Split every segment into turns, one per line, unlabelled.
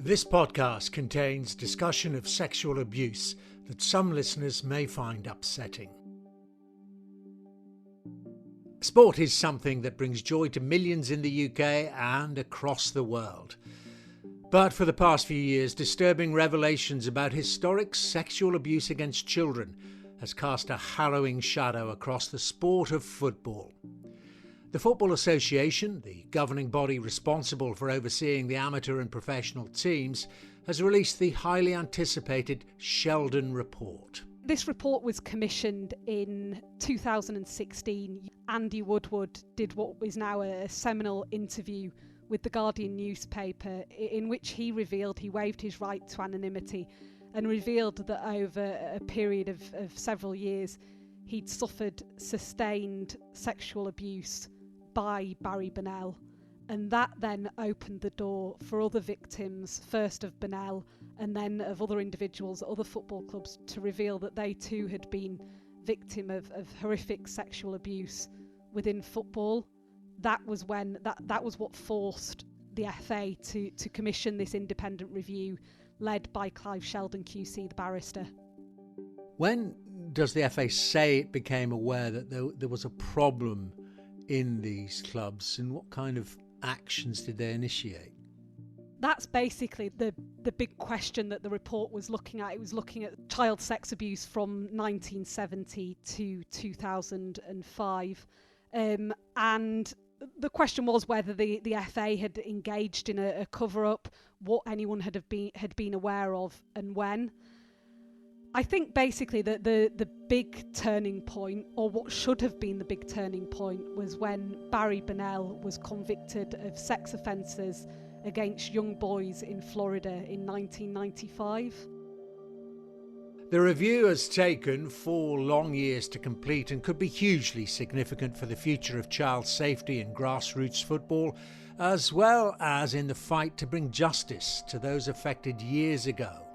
This podcast contains discussion of sexual abuse that some listeners may find upsetting. Sport is something that brings joy to millions in the UK and across the world. But for the past few years, disturbing revelations about historic sexual abuse against children has cast a harrowing shadow across the sport of football. The Football Association, the governing body responsible for overseeing the amateur and professional teams, has released the highly anticipated Sheldon Report.
This report was commissioned in 2016. Andy Woodward did what is now a seminal interview with the Guardian newspaper, in which he revealed he waived his right to anonymity and revealed that over a period of several years he'd suffered sustained sexual abuse by Barry Bennell, and that then opened the door for other victims, first of Bennell and then of other individuals at other football clubs, to reveal that they too had been victim of horrific sexual abuse within football. That was when that was what forced the FA to commission this independent review led by Clive Sheldon QC, the barrister.
When does the FA say it became aware that there was a problem in these clubs, and what kind of actions did they initiate?
That's basically the big question that the report was looking at. It was looking at child sex abuse from 1970 to 2005. And the question was whether the FA had engaged in a cover-up, what anyone had been aware of, and when. I think basically that the big turning point, or what should have been the big turning point, was when Barry Bennell was convicted of sex offences against young boys in Florida in 1995.
The review has taken 4 long years to complete and could be hugely significant for the future of child safety in grassroots football, as well as in the fight to bring justice to those affected years ago.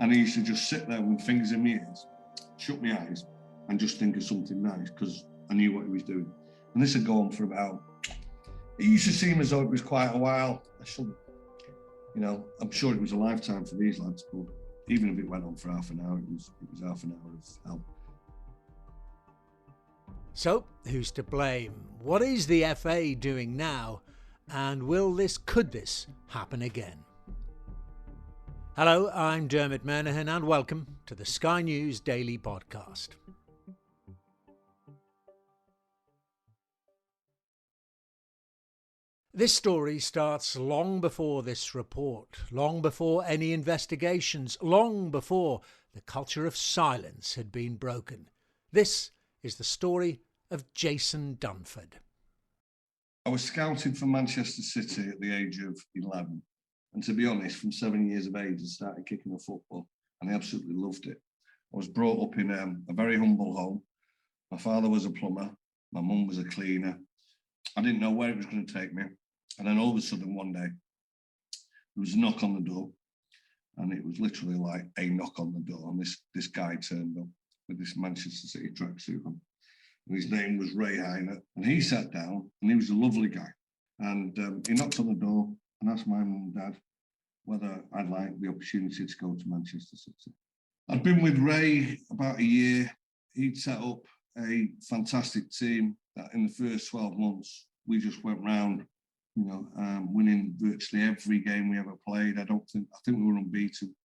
And I used to just sit there with fingers in my ears, shut my eyes, and just think of something nice, because I knew what he was doing. And this had gone for about, it used to seem as though it was quite a while. I'm sure it was a lifetime for these lads, but even if it went on for half an hour, it was half an hour of hell.
So, who's to blame? What is the FA doing now? And could this happen again? Hello, I'm Dermot Murnahan and welcome to the Sky News Daily Podcast. This story starts long before this report, long before any investigations, long before the culture of silence had been broken. This is the story of Jason Dunford.
I was scouted for Manchester City at the age of 11. And to be honest, from 7 years of age, I started kicking a football, and I absolutely loved it. I was brought up in a very humble home. My father was a plumber. My mum was a cleaner. I didn't know where it was going to take me. And then all of a sudden, one day, there was a knock on the door, and it was literally like a knock on the door. And this guy turned up with this Manchester City tracksuit on. And his name was Ray Heiner. And he sat down, and he was a lovely guy. And he knocked on the door and asked my mum and dad whether I'd like the opportunity to go to Manchester City. I'd been with Ray about a year. He'd set up a fantastic team that in the first 12 months, we just went round, winning virtually every game we ever played. I think we were unbeaten.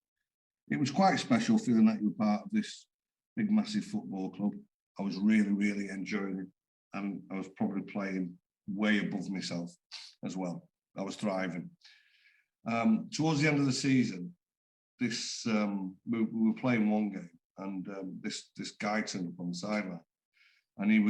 It was quite special feeling that you were part of this big, massive football club. I was really, really enjoying it. And I was probably playing way above myself as well. I was thriving. Towards the end of the season, we were playing one game, and this guy turned up on the sideline, and he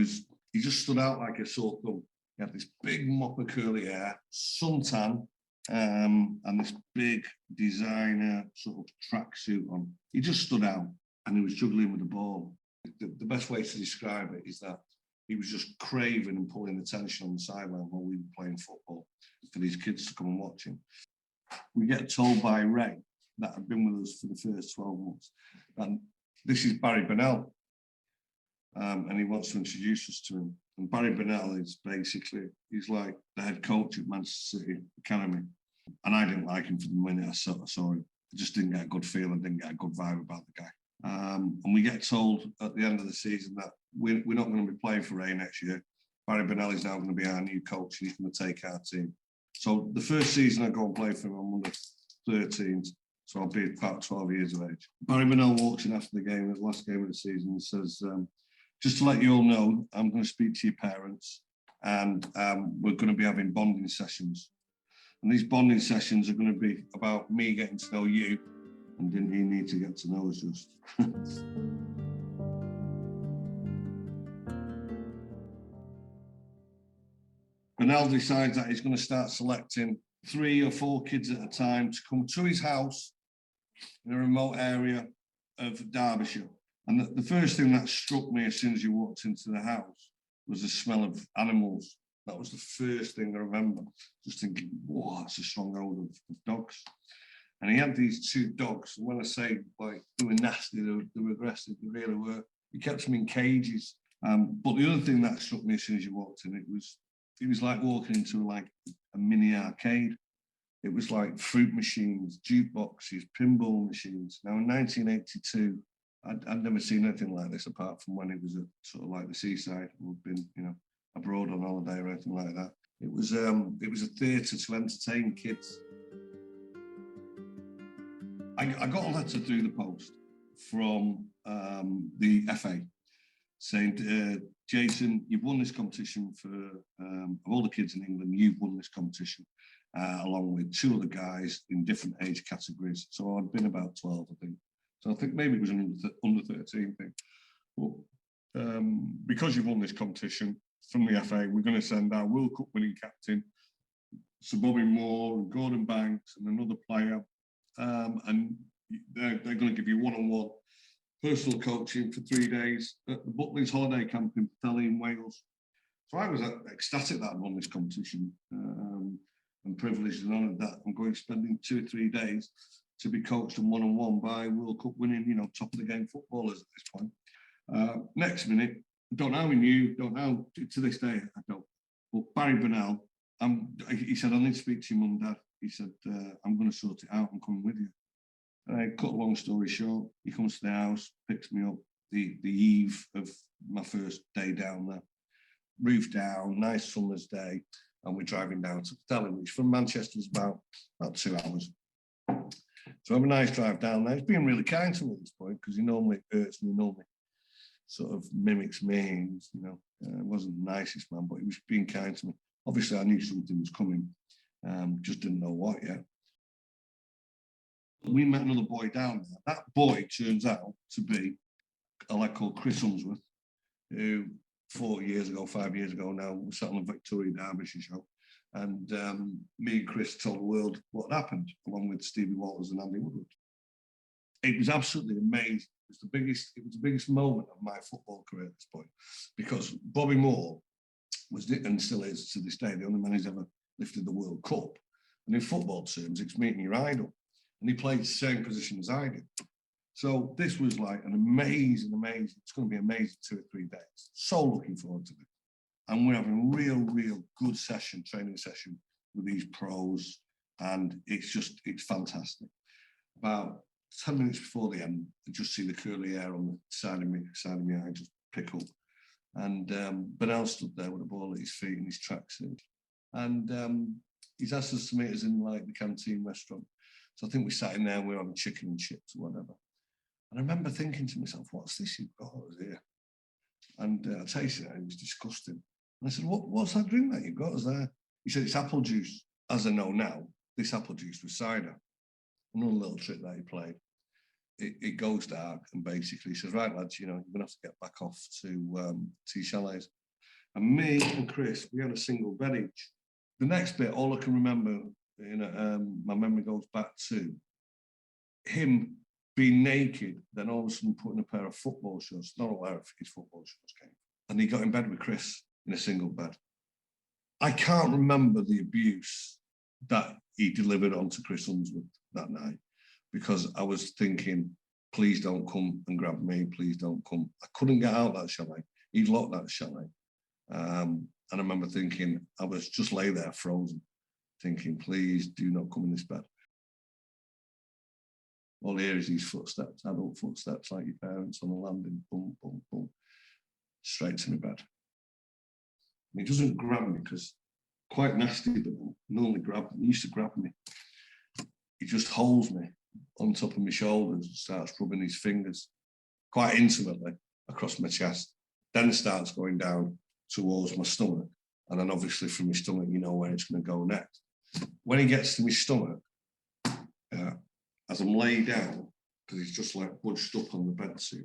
just stood out like a sore thumb. He had this big mop of curly hair, suntan, and this big designer sort of tracksuit on. He just stood out, and he was juggling with the ball. The best way to describe it is that he was just craving and pulling the tension on the sideline while we were playing football for these kids to come and watch him. We get told by Ray that had been with us for the first 12 months, and this is Barry Bennell, and he wants to introduce us to him. And Barry Bennell is he's like the head coach at Manchester City Academy. And I didn't like him from the minute I saw him. I just didn't get a good feeling, didn't get a good vibe about the guy. And we get told at the end of the season that we're not going to be playing for Ray next year. Barry Burnell is now going to be our new coach and he's going to take our team. So the first season I go and play for him, I'm under 13s, so I'll be about 12 years of age. Barry Burnell walks in after the game, the last game of the season, and says, just to let you all know, I'm going to speak to your parents and we're going to be having bonding sessions. And these bonding sessions are going to be about me getting to know you, and didn't you need to get to know us just? Burnell decides that he's going to start selecting 3 or 4 kids at a time to come to his house in a remote area of Derbyshire. And the first thing that struck me as soon as you walked into the house was the smell of animals. That was the first thing I remember, just thinking, whoa, that's a strong odor of dogs. And he had these 2 dogs. And when I say, like, they were nasty, they were aggressive, they really were. He kept them in cages. But the other thing that struck me as soon as you walked in, it was like walking into like a mini arcade. It was like fruit machines, jukeboxes, pinball machines. Now in 1982, I'd never seen anything like this apart from when it was at sort of like the seaside. We'd been, abroad on holiday or anything like that. It was a theatre to entertain kids. I got a letter through the post from the FA saying, Jason, you've won this competition for, of all the kids in England, you've won this competition, along with 2 other guys in different age categories. So I'd been about 12, I think. So I think maybe it was an under 13 thing. But because you've won this competition from the FA, we're going to send our World Cup winning captain, Sir Bobby Moore and Gordon Banks and another player. And they're going to give you one-on-one personal coaching for 3 days at the Butlins holiday camp in Pwllheli in Wales. So I was ecstatic that I'd won this competition and privileged and honoured that I'm going spending 2 or 3 days to be coached and one-on-one by World Cup winning, top of the game footballers at this point. Next minute, I don't know how he knew, don't know, to this day, I don't. But Barry Burnell, he said, I need to speak to your mum and dad. He said, I'm going to sort it out, I'm coming with you. And I cut a long story short, he comes to the house, picks me up the eve of my first day down there. Roof down, nice summer's day, and we're driving down to Pwllheli, which from Manchester is about 2 hours. So I have a nice drive down there. He's being really kind to me at this point because he normally hurts me, normally sort of mimics me. Wasn't the nicest man, but he was being kind to me. Obviously, I knew something was coming, just didn't know what yet. We met another boy down there. That boy turns out to be a lad called Chris Unsworth, who 5 years ago now, was sat on the Victoria Derbyshire show. And me and Chris told the world what had happened, along with Stevie Walters and Andy Woodward. It was absolutely amazing. It was the biggest moment of my football career at this point, because Bobby Moore was, and still is to this day, the only man who's ever lifted the World Cup. And in football terms, it's meeting your idol. And he played the same position as I did. So this was like an amazing, it's going to be amazing 2 or 3 days. So looking forward to it. And we're having a real good training session with these pros. And it's fantastic. About 10 minutes before the end, I just see the curly hair on the side of me eye just pick up. And Burnell stood there with a ball at his feet in his tracksuit. And he's asked us to meet us in like the canteen restaurant. So I think we sat in there and we were having chicken and chips or whatever. And I remember thinking to myself, what's this you've got over here? And I tasted it, and it was disgusting. And I said, what's that drink that you've got us there? He said, it's apple juice. As I know now, this apple juice was cider. Another little trick that he played. It goes dark and basically he says, right, lads, you're going to have to get back off to your chalets. And me and Chris, we had a single bed each. The next bit, all I can remember, my memory goes back to him being naked, then all of a sudden putting a pair of football shorts, not aware if his football shorts came. And he got in bed with Chris in a single bed. I can't remember the abuse that he delivered onto Chris Unsworth that night, because I was thinking, please don't come and grab me, please don't come. I couldn't get out that chalet. He'd locked that chalet. And I remember thinking, I was just lay there frozen. thinking, please do not come in this bed. All I hear is these footsteps, adult footsteps like your parents on the landing, boom, boom, boom, straight to my bed. And he doesn't grab me because quite nasty, but normally he used to grab me. He just holds me on top of my shoulders and starts rubbing his fingers quite intimately across my chest. Then starts going down towards my stomach. And then obviously from my stomach, you know where it's going to go next. When he gets to my stomach, as I'm laid down, because he's just like budged up on the bed to me,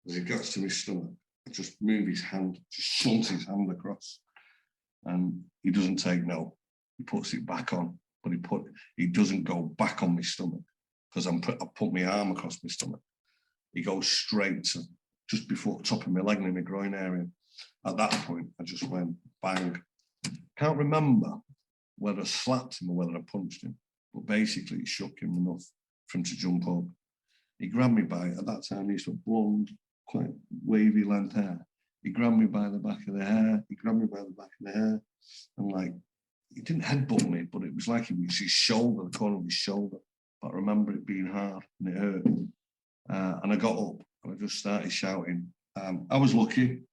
as he gets to my stomach, I just move his hand, just shunts his hand across. And he doesn't take no. He puts it back on, but he doesn't go back on my stomach because I put my arm across my stomach. He goes straight to just before the top of my leg in my groin area. At that point, I just went bang. Can't remember whether I slapped him or whether I punched him, but basically it shook him enough for him to jump up. He grabbed me by, at that time, he used to have blonde, quite wavy length hair. He grabbed me by the back of the hair. And like, he didn't headbutt me, but it was like it was his shoulder, the corner of his shoulder. But I remember it being hard and it hurt. And I got up and I just started shouting. I was lucky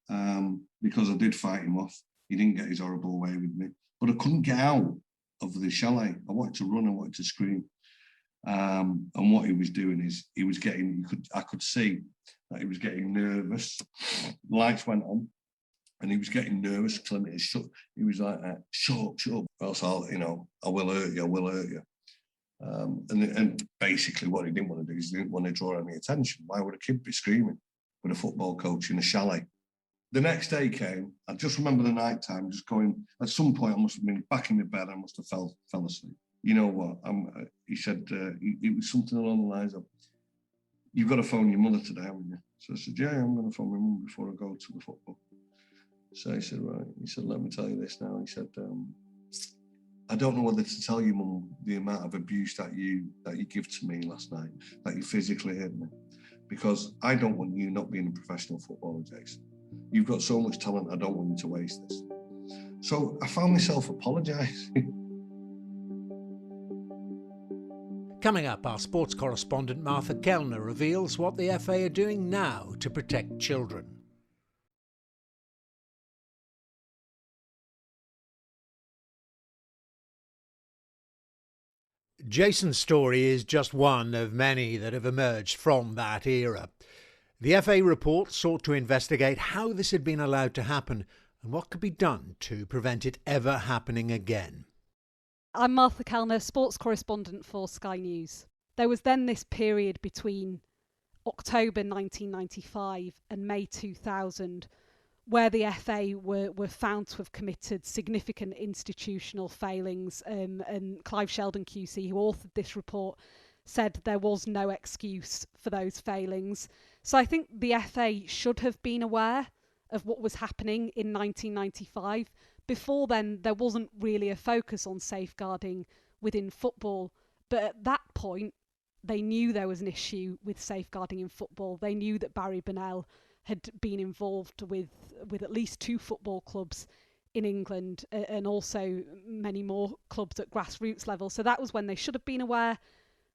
because I did fight him off. He didn't get his horrible way with me, but I couldn't get out of the chalet. I wanted to run, I wanted to scream. And what he was doing is I could see that he was getting nervous. Lights went on and he was getting nervous. He was like, shut up, or else I will hurt you. And basically what he didn't want to do is he didn't want to draw any attention. Why would a kid be screaming with a football coach in a chalet? The next day came. I just remember the night time just going, at some point I must have been back in my bed. I must have fell asleep. You know what? He said, it was something along the lines of, you've got to phone your mother today, haven't you? So I said, yeah, I'm going to phone my mum before I go to the football. So he said, right. He said, let me tell you this now. He said, I don't know whether to tell you, Mum, the amount of abuse that you give to me last night, that you physically hit me, because I don't want you not being a professional footballer, Jason. You've got so much talent, I don't want you to waste this. So I found myself apologising.
Coming up, our sports correspondent Martha Kellner reveals what the FA are doing now to protect children. Jason's story is just one of many that have emerged from that era. The FA report sought to investigate how this had been allowed to happen and what could be done to prevent it ever happening again.
I'm Martha Kellner, sports correspondent for Sky News. There was then this period between October 1995 and May 2000 where the FA were found to have committed significant institutional failings, and Clive Sheldon QC, who authored this report, said there was no excuse for those failings. So I think the FA should have been aware of what was happening in 1995. Before then, there wasn't really a focus on safeguarding within football, but at that point, they knew there was an issue with safeguarding in football. They knew that Barry Bennell had been involved with at least 2 football clubs in England and also many more clubs at grassroots level. So that was when they should have been aware.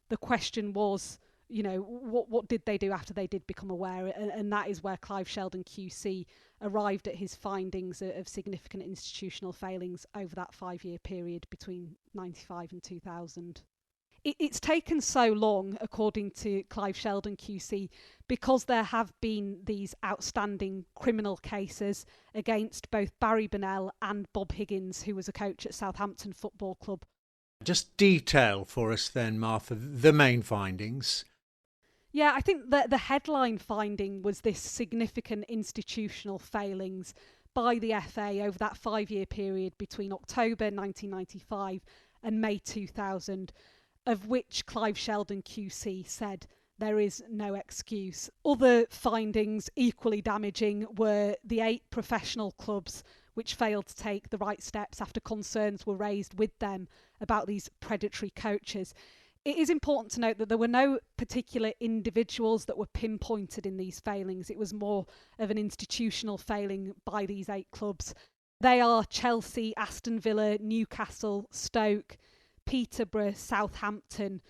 The question was, what did they do after they did become aware? And that is where Clive Sheldon QC arrived at his findings of significant institutional failings over that 5-year period between 95 and 2000. It's taken so long, according to Clive Sheldon QC, because there have been these outstanding criminal cases against both Barry Bennell and Bob Higgins, who was a coach at Southampton Football Club.
Just detail for us then, Martha, the main findings.
Yeah, I think that the headline finding was this significant institutional failings by the FA over that 5-year period between October 1995 and May 2000. Of which Clive Sheldon QC said there is no excuse. Other findings equally damaging were the 8 professional clubs which failed to take the right steps after concerns were raised with them about these predatory coaches. It is important to note that there were no particular individuals that were pinpointed in these failings. It was more of an institutional failing by these 8 clubs. They are Chelsea, Aston Villa, Newcastle, Stoke, Peterborough, Southampton,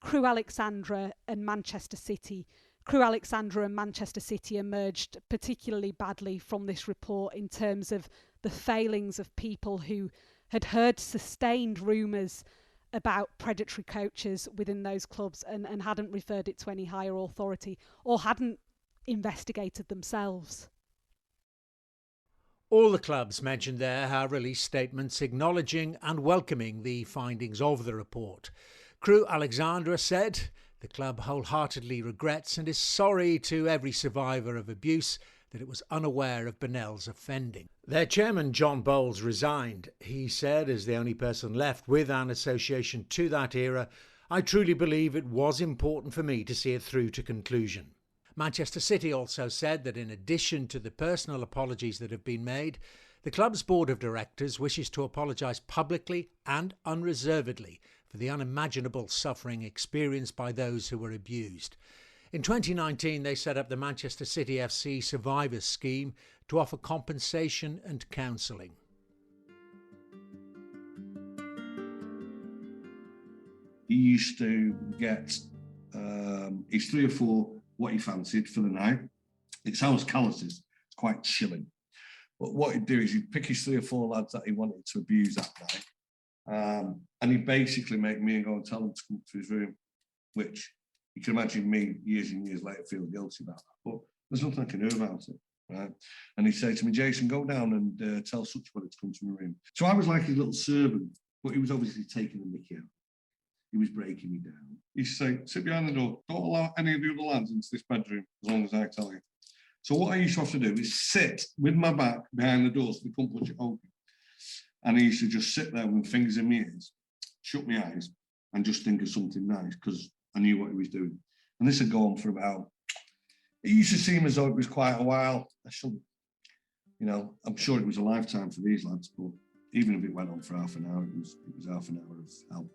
Crewe Alexandra and Manchester City. Crewe Alexandra and Manchester City emerged particularly badly from this report in terms of the failings of people who had heard sustained rumours about predatory coaches within those clubs and hadn't referred it to any higher authority or hadn't investigated themselves.
All the clubs mentioned there have released statements acknowledging and welcoming the findings of the report. Crewe Alexandra said the club wholeheartedly regrets and is sorry to every survivor of abuse that it was unaware of Bennell's offending. Their chairman, John Bowles, resigned. He said, as the only person left with an association to that era, "I truly believe it was important for me to see it through to conclusion." Manchester City also said that in addition to the personal apologies that have been made, the club's board of directors wishes to apologise publicly and unreservedly for the unimaginable suffering experienced by those who were abused. In 2019, they set up the Manchester City FC Survivors Scheme to offer compensation and counselling.
He used to get his 3 or 4 what he fancied for the night. It sounds callous, it's quite chilling. But what he'd do is he'd pick his 3 or 4 lads that he wanted to abuse that night. And he'd basically make me go and tell them to come to his room, which you can imagine me years and years later feeling guilty about that. But there's nothing I can do about it, right? And he'd say to me, "Jason, go down and tell such one to come to my room." So I was like his little servant, but he was obviously taking the mickey out. He was breaking me down. He used to say, "Sit behind the door. Don't allow any of the other lads into this bedroom as long as I tell you." So what I used to have to do is sit with my back behind the door so they couldn't push it open. And he used to just sit there with fingers in my ears, shut my eyes, and just think of something nice because I knew what he was doing. And this had gone for about, it used to seem as though it was quite a while. I'm sure it was a lifetime for these lads, but even if it went on for half an hour, it was half an hour of hell.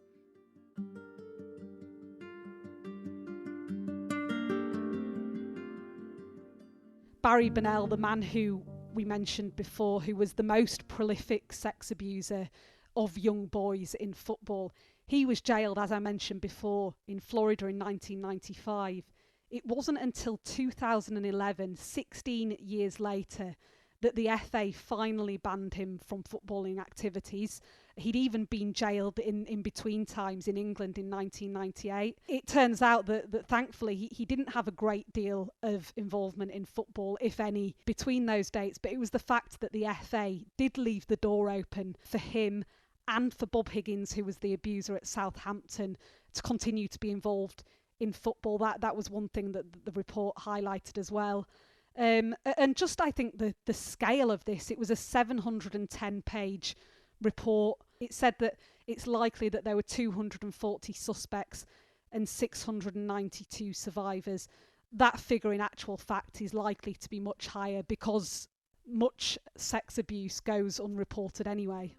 Barry Bennell, the man who we mentioned before, who was the most prolific sex abuser of young boys in football, he was jailed, as I mentioned before, in Florida in 1995. It wasn't until 2011, 16 years later, that the FA finally banned him from footballing activities. He'd even been jailed in between times in England in 1998. It turns out that thankfully he didn't have a great deal of involvement in football, if any, between those dates, but it was the fact that the FA did leave the door open for him and for Bob Higgins, who was the abuser at Southampton, to continue to be involved in football. That was one thing that the report highlighted as well. And just, I think, the scale of this, it was a 710-page report. It said that it's likely that there were 240 suspects and 692 survivors. That figure in actual fact is likely to be much higher because much sex abuse goes unreported anyway.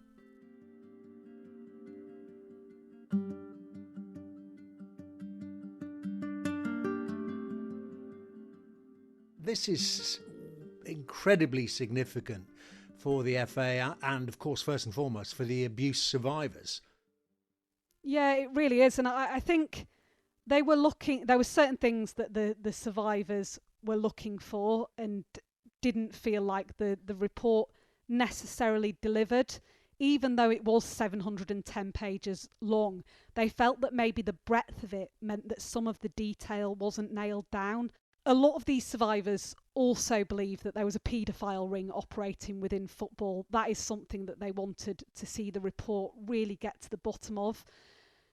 This is incredibly significant for the FA and, of course, first and foremost, for the abuse survivors.
Yeah, it really is. And I think there were certain things that the survivors were looking for and didn't feel like the report necessarily delivered. Even though it was 710 pages long, they felt that maybe the breadth of it meant that some of the detail wasn't nailed down. A lot of these survivors also believe that there was a paedophile ring operating within football. That is something that they wanted to see the report really get to the bottom of.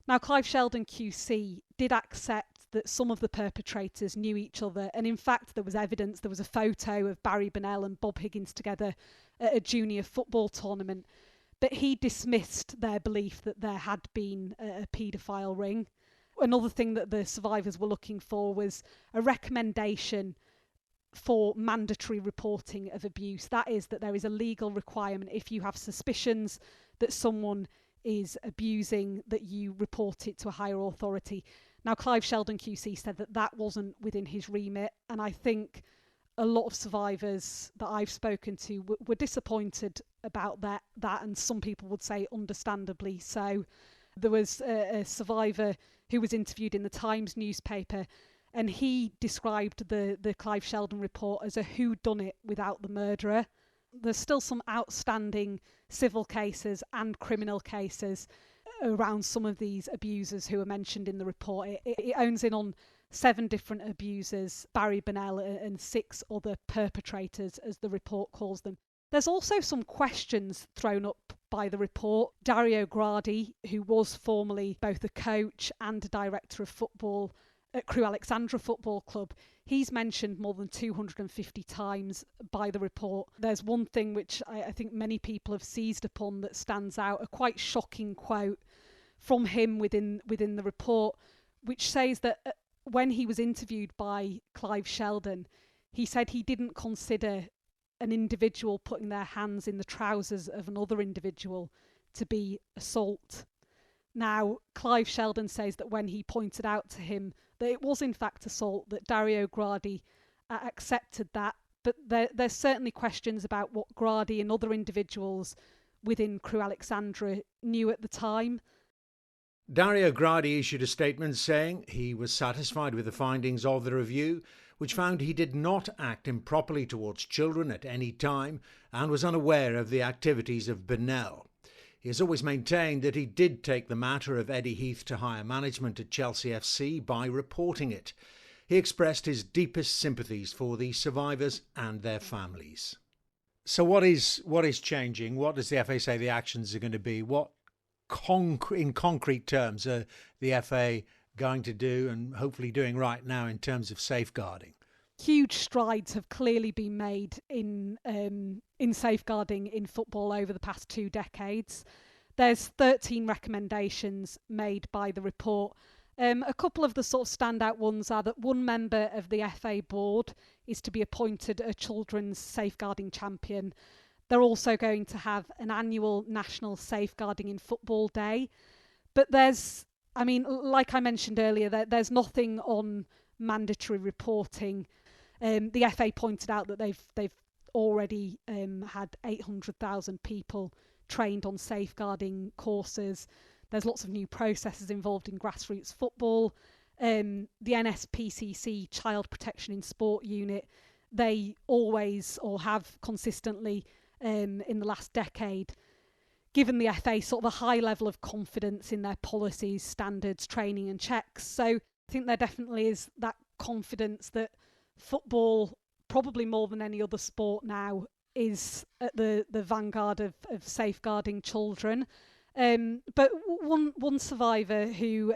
Now, Clive Sheldon QC did accept that some of the perpetrators knew each other, and in fact there was evidence, there was a photo of Barry Bennell and Bob Higgins together at a junior football tournament, but he dismissed their belief that there had been a paedophile ring. Another thing that the survivors were looking for was a recommendation for mandatory reporting of abuse. That is, that there is a legal requirement if you have suspicions that someone is abusing, that you report it to a higher authority. Now, Clive Sheldon QC said that that wasn't within his remit, and I think a lot of survivors that I've spoken to were disappointed about that, and some people would say understandably so. There was a survivor who was interviewed in the Times newspaper, and he described the Clive Sheldon report as a whodunit without the murderer. There's still some outstanding civil cases and criminal cases around some of these abusers who are mentioned in the report. It owns in on 7 different abusers, Barry Bennell, and 6 other perpetrators, as the report calls them. There's also some questions thrown up by the report. Dario Gradi, who was formerly both a coach and a director of football at Crewe Alexandra Football Club, he's mentioned more than 250 times by the report. There's one thing which I think many people have seized upon that stands out, a quite shocking quote from him within the report, which says that when he was interviewed by Clive Sheldon, he said he didn't consider an individual putting their hands in the trousers of another individual to be assault. Now, Clive Sheldon says that when he pointed out to him that it was in fact assault, that Dario Gradi accepted that, but there's certainly questions about what Gradi and other individuals within Crewe Alexandra knew at the time.
Dario Gradi issued a statement saying he was satisfied with the findings of the review, which found he did not act improperly towards children at any time and was unaware of the activities of Bennell. He has always maintained that he did take the matter of Eddie Heath to higher management at Chelsea FC by reporting it. He expressed his deepest sympathies for the survivors and their families. So what is changing? What does the FA say the actions are going to be? What in concrete terms are the FA going to do and hopefully doing right now in terms of safeguarding?
Huge strides have clearly been made in safeguarding in football over the past 2 decades. There's 13 recommendations made by the report. A couple of the sort of standout ones are that one member of the FA board is to be appointed a children's safeguarding champion. They're also going to have an annual National Safeguarding in Football Day. But like I mentioned earlier, there's nothing on mandatory reporting. The FA pointed out that they've already had 800,000 people trained on safeguarding courses. There's lots of new processes involved in grassroots football. The NSPCC Child Protection in Sport unit, they always or have consistently in the last decade given the FA sort of a high level of confidence in their policies, standards, training and checks. So I think there definitely is that confidence that football, probably more than any other sport now, is at the vanguard of safeguarding children. But one survivor who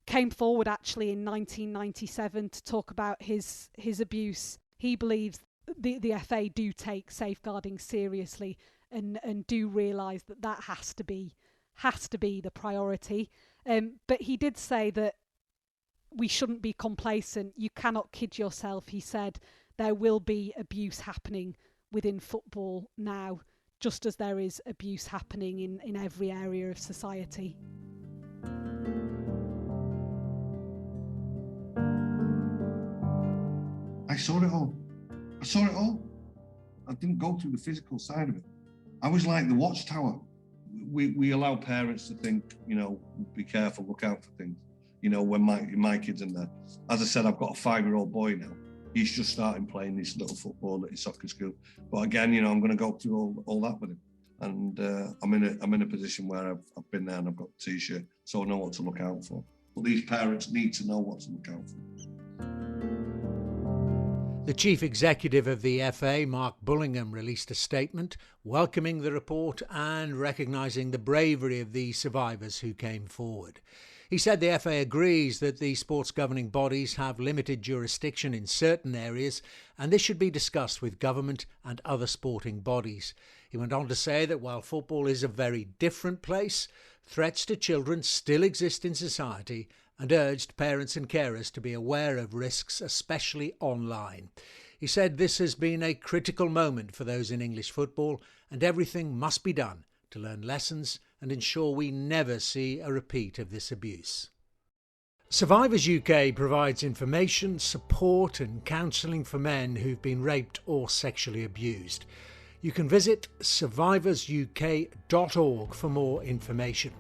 came forward actually in 1997 to talk about his abuse, he believes the FA do take safeguarding seriously and do realise that has to be the priority. But he did say that we shouldn't be complacent. You cannot kid yourself, he said. There will be abuse happening within football now, just as there is abuse happening in every area of society.
I saw it all. I didn't go through the physical side of it. I was like the watchtower. We allow parents to think, be careful, look out for things, when my kid's in there. As I said, I've got a 5-year-old boy now. He's just starting playing this little football at his soccer school. But again, I'm going to go through all that with him. And I'm in a position where I've been there and I've got a T-shirt, so I know what to look out for. But these parents need to know what to look out for.
The chief executive of the FA, Mark Bullingham, released a statement welcoming the report and recognising the bravery of the survivors who came forward. He said the FA agrees that the sports governing bodies have limited jurisdiction in certain areas and this should be discussed with government and other sporting bodies. He went on to say that while football is a very different place, threats to children still exist in society and urged parents and carers to be aware of risks, especially online. He said this has been a critical moment for those in English football and everything must be done to learn lessons and ensure we never see a repeat of this abuse. Survivors UK provides information, support and counselling for men who've been raped or sexually abused. You can visit survivorsuk.org for more information.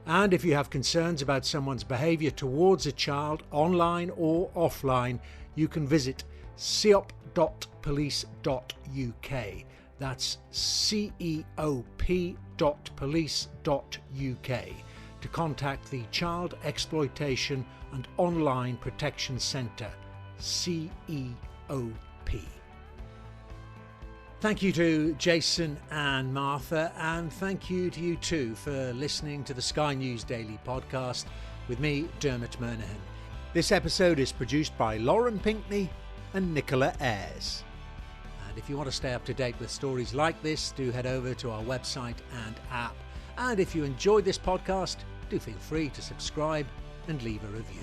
And if you have concerns about someone's behaviour towards a child, online or offline, you can visit ceop.police.uk. That's ceop.police.uk to contact the Child Exploitation and Online Protection Centre, CEOP. Thank you to Jason and Martha, and thank you to you too for listening to the Sky News Daily podcast with me, Dermot Murnaghan. This episode is produced by Lauren Pinkney and Nicola Ayres. And if you want to stay up to date with stories like this, do head over to our website and app. And if you enjoyed this podcast, do feel free to subscribe and leave a review.